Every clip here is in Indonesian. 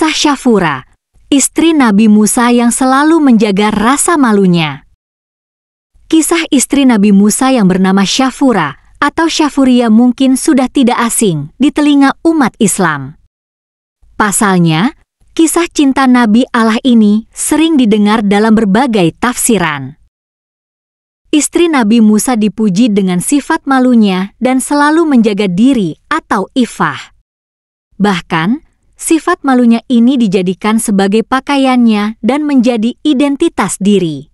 Kisah Syafura, istri Nabi Musa yang selalu menjaga rasa malunya. Kisah istri Nabi Musa yang bernama Syafura atau Syafuria mungkin sudah tidak asing di telinga umat Islam. Pasalnya, kisah cinta Nabi Allah ini sering didengar dalam berbagai tafsiran. Istri Nabi Musa dipuji dengan sifat malunya dan selalu menjaga diri atau iffah. Bahkan, sifat malunya ini dijadikan sebagai pakaiannya dan menjadi identitas diri.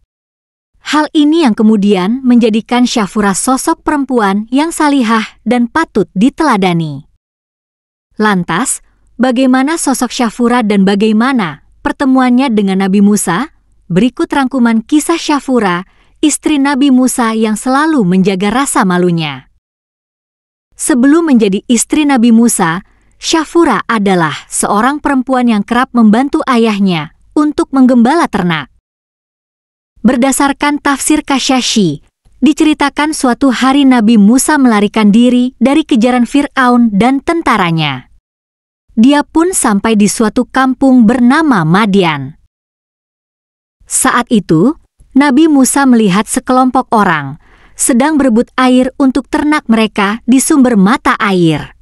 Hal ini yang kemudian menjadikan Syafura sosok perempuan yang salihah dan patut diteladani. Lantas, bagaimana sosok Syafura dan bagaimana pertemuannya dengan Nabi Musa? Berikut rangkuman kisah Syafura, istri Nabi Musa yang selalu menjaga rasa malunya. Sebelum menjadi istri Nabi Musa, Syafura adalah seorang perempuan yang kerap membantu ayahnya untuk menggembala ternak. Berdasarkan tafsir Kasyashi, diceritakan suatu hari Nabi Musa melarikan diri dari kejaran Fir'aun dan tentaranya. Dia pun sampai di suatu kampung bernama Madian. Saat itu, Nabi Musa melihat sekelompok orang sedang berebut air untuk ternak mereka di sumber mata air.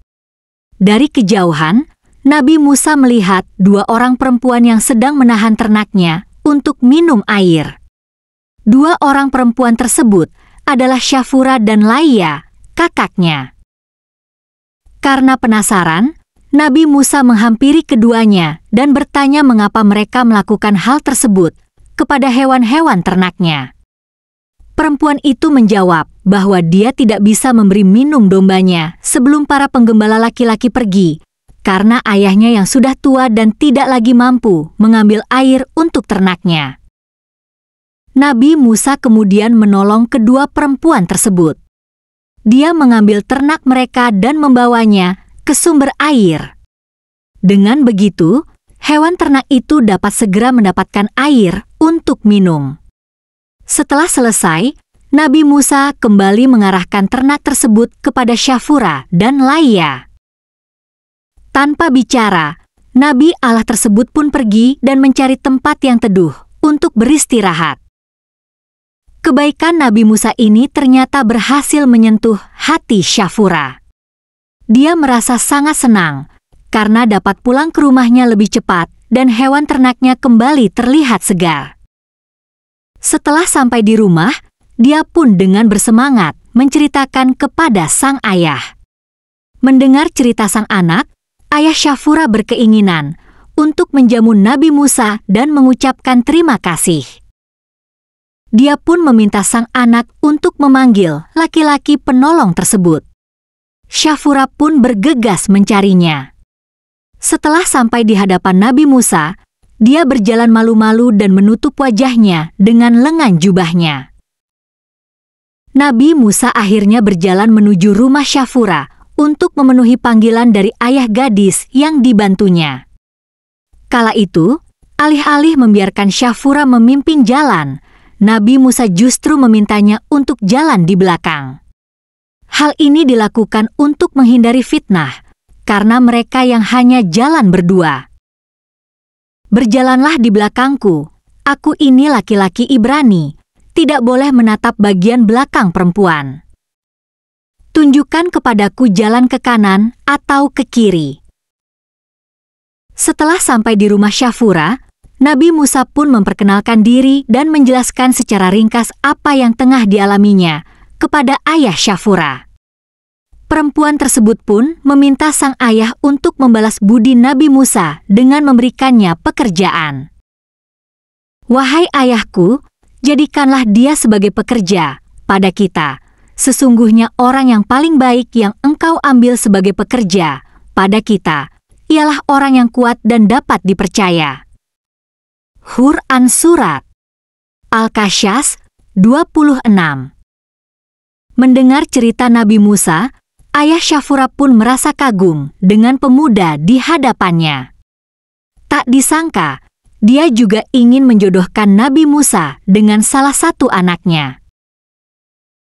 Dari kejauhan, Nabi Musa melihat dua orang perempuan yang sedang menahan ternaknya untuk minum air. Dua orang perempuan tersebut adalah Syafura dan Laia, kakaknya. Karena penasaran, Nabi Musa menghampiri keduanya dan bertanya mengapa mereka melakukan hal tersebut kepada hewan-hewan ternaknya. Perempuan itu menjawab bahwa dia tidak bisa memberi minum dombanya sebelum para penggembala laki-laki pergi, karena ayahnya yang sudah tua dan tidak lagi mampu mengambil air untuk ternaknya. Nabi Musa kemudian menolong kedua perempuan tersebut. Dia mengambil ternak mereka dan membawanya ke sumber air. Dengan begitu, hewan ternak itu dapat segera mendapatkan air untuk minum. Setelah selesai, Nabi Musa kembali mengarahkan ternak tersebut kepada Syafura dan Laia. Tanpa bicara, Nabi Allah tersebut pun pergi dan mencari tempat yang teduh untuk beristirahat. Kebaikan Nabi Musa ini ternyata berhasil menyentuh hati Syafura. Dia merasa sangat senang karena dapat pulang ke rumahnya lebih cepat dan hewan ternaknya kembali terlihat segar. Setelah sampai di rumah, dia pun dengan bersemangat menceritakan kepada sang ayah. Mendengar cerita sang anak, ayah Syafura berkeinginan untuk menjamu Nabi Musa dan mengucapkan terima kasih. Dia pun meminta sang anak untuk memanggil laki-laki penolong tersebut. Syafura pun bergegas mencarinya. Setelah sampai di hadapan Nabi Musa, dia berjalan malu-malu dan menutup wajahnya dengan lengan jubahnya. Nabi Musa akhirnya berjalan menuju rumah Syafura untuk memenuhi panggilan dari ayah gadis yang dibantunya. Kala itu, alih-alih membiarkan Syafura memimpin jalan, Nabi Musa justru memintanya untuk jalan di belakang. Hal ini dilakukan untuk menghindari fitnah, karena mereka yang hanya jalan berdua. Berjalanlah di belakangku, aku ini laki-laki Ibrani, tidak boleh menatap bagian belakang perempuan. Tunjukkan kepadaku jalan ke kanan atau ke kiri. Setelah sampai di rumah Syafura, Nabi Musa pun memperkenalkan diri dan menjelaskan secara ringkas apa yang tengah dialaminya kepada ayah Syafura. Perempuan tersebut pun meminta sang ayah untuk membalas budi Nabi Musa dengan memberikannya pekerjaan. Wahai ayahku, jadikanlah dia sebagai pekerja pada kita. Sesungguhnya orang yang paling baik yang engkau ambil sebagai pekerja pada kita, ialah orang yang kuat dan dapat dipercaya. Quran Surat Al-Qasyas 26. Mendengar cerita Nabi Musa, ayah Syafura pun merasa kagum dengan pemuda di hadapannya. Tak disangka, dia juga ingin menjodohkan Nabi Musa dengan salah satu anaknya.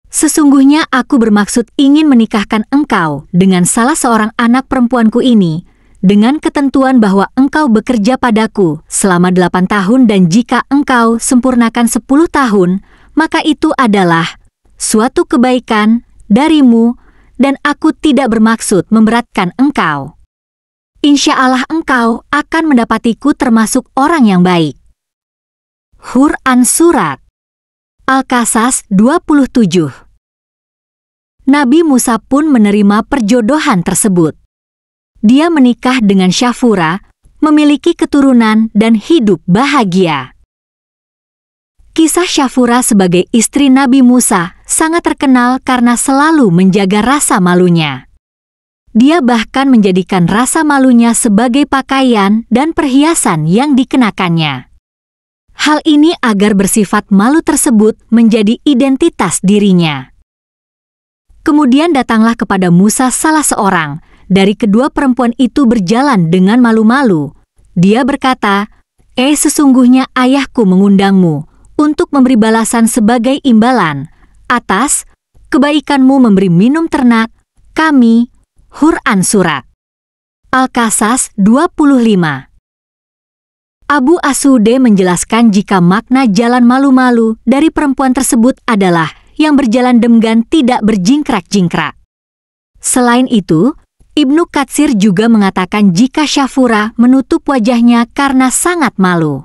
Sesungguhnya aku bermaksud ingin menikahkan engkau dengan salah seorang anak perempuanku ini, dengan ketentuan bahwa engkau bekerja padaku selama 8 tahun dan jika engkau sempurnakan 10 tahun, maka itu adalah suatu kebaikan darimu dan aku tidak bermaksud memberatkan engkau. Insya Allah engkau akan mendapatiku termasuk orang yang baik. Quran Surat Al-Qasas 27. Nabi Musa pun menerima perjodohan tersebut. Dia menikah dengan Syafura, memiliki keturunan dan hidup bahagia. Kisah Syafura sebagai istri Nabi Musa sangat terkenal karena selalu menjaga rasa malunya. Dia bahkan menjadikan rasa malunya sebagai pakaian dan perhiasan yang dikenakannya. Hal ini agar bersifat malu tersebut menjadi identitas dirinya. Kemudian datanglah kepada Musa salah seorang dari kedua perempuan itu berjalan dengan malu-malu. Dia berkata, sesungguhnya ayahku mengundangmu untuk memberi balasan sebagai imbalan atas kebaikanmu memberi minum ternak kami. Quran Surat Al-Qasas 25. Abu Asude menjelaskan jika makna jalan malu-malu dari perempuan tersebut adalah yang berjalan denggan tidak berjingkrak-jingkrak. Selain itu, Ibnu Katsir juga mengatakan jika Syafura menutup wajahnya karena sangat malu.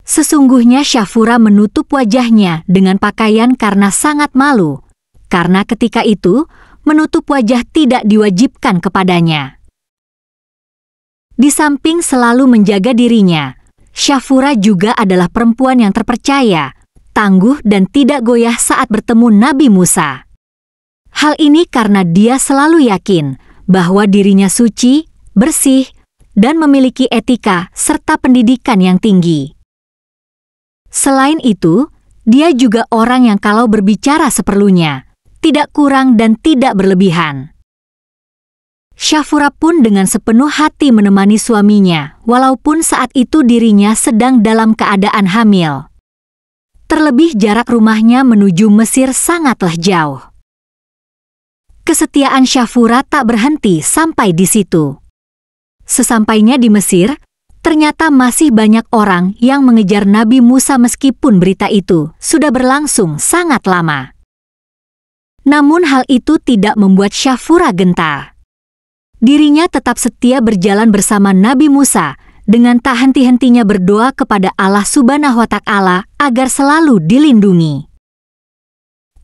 Sesungguhnya Syafura menutup wajahnya dengan pakaian karena sangat malu, karena ketika itu menutup wajah tidak diwajibkan kepadanya. Di samping selalu menjaga dirinya, Syafura juga adalah perempuan yang terpercaya, tangguh dan tidak goyah saat bertemu Nabi Musa. Hal ini karena dia selalu yakin bahwa dirinya suci, bersih, dan memiliki etika serta pendidikan yang tinggi. Selain itu, dia juga orang yang kalau berbicara seperlunya, tidak kurang dan tidak berlebihan. Syafura pun dengan sepenuh hati menemani suaminya, walaupun saat itu dirinya sedang dalam keadaan hamil. Terlebih jarak rumahnya menuju Mesir sangatlah jauh. Kesetiaan Syafura tak berhenti sampai di situ. Sesampainya di Mesir, ternyata masih banyak orang yang mengejar Nabi Musa meskipun berita itu sudah berlangsung sangat lama. Namun hal itu tidak membuat Syafura gentar. Dirinya tetap setia berjalan bersama Nabi Musa dengan tak henti-hentinya berdoa kepada Allah Subhanahu wa Ta'ala agar selalu dilindungi.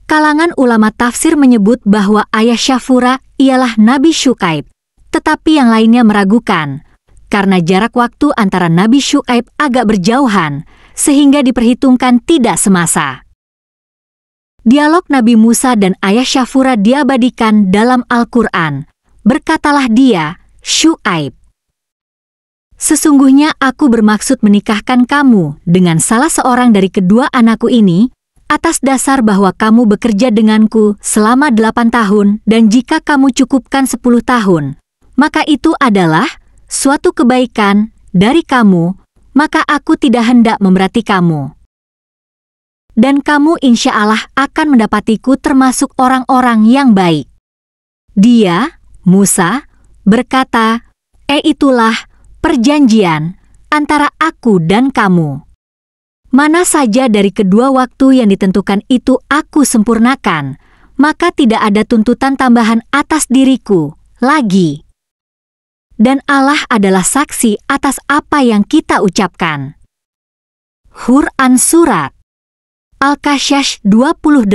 Kalangan ulama tafsir menyebut bahwa ayah Syafura ialah Nabi Syuaib, tetapi yang lainnya meragukan karena jarak waktu antara Nabi Syuaib agak berjauhan sehingga diperhitungkan tidak semasa. Dialog Nabi Musa dan ayah Syafura diabadikan dalam Al-Quran. Berkatalah dia, Syuaib, sesungguhnya aku bermaksud menikahkan kamu dengan salah seorang dari kedua anakku ini, atas dasar bahwa kamu bekerja denganku selama 8 tahun dan jika kamu cukupkan 10 tahun, maka itu adalah suatu kebaikan dari kamu, maka aku tidak hendak memberati kamu. Dan kamu insya Allah akan mendapatiku termasuk orang-orang yang baik. Dia, Musa, berkata, itulah perjanjian antara aku dan kamu. Mana saja dari kedua waktu yang ditentukan itu aku sempurnakan, maka tidak ada tuntutan tambahan atas diriku lagi. Dan Allah adalah saksi atas apa yang kita ucapkan. Quran Surat Al-Qasas 28.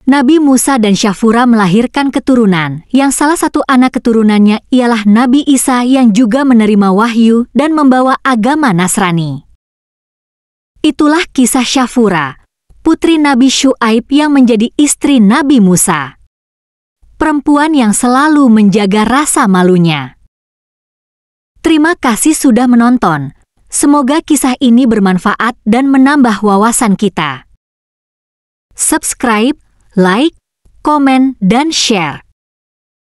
Nabi Musa dan Syafura melahirkan keturunan yang salah satu anak keturunannya ialah Nabi Isa yang juga menerima wahyu dan membawa agama Nasrani. Itulah kisah Syafura, putri Nabi Syuaib yang menjadi istri Nabi Musa. Perempuan yang selalu menjaga rasa malunya. Terima kasih sudah menonton. Semoga kisah ini bermanfaat dan menambah wawasan kita. Subscribe, like, komen, dan share.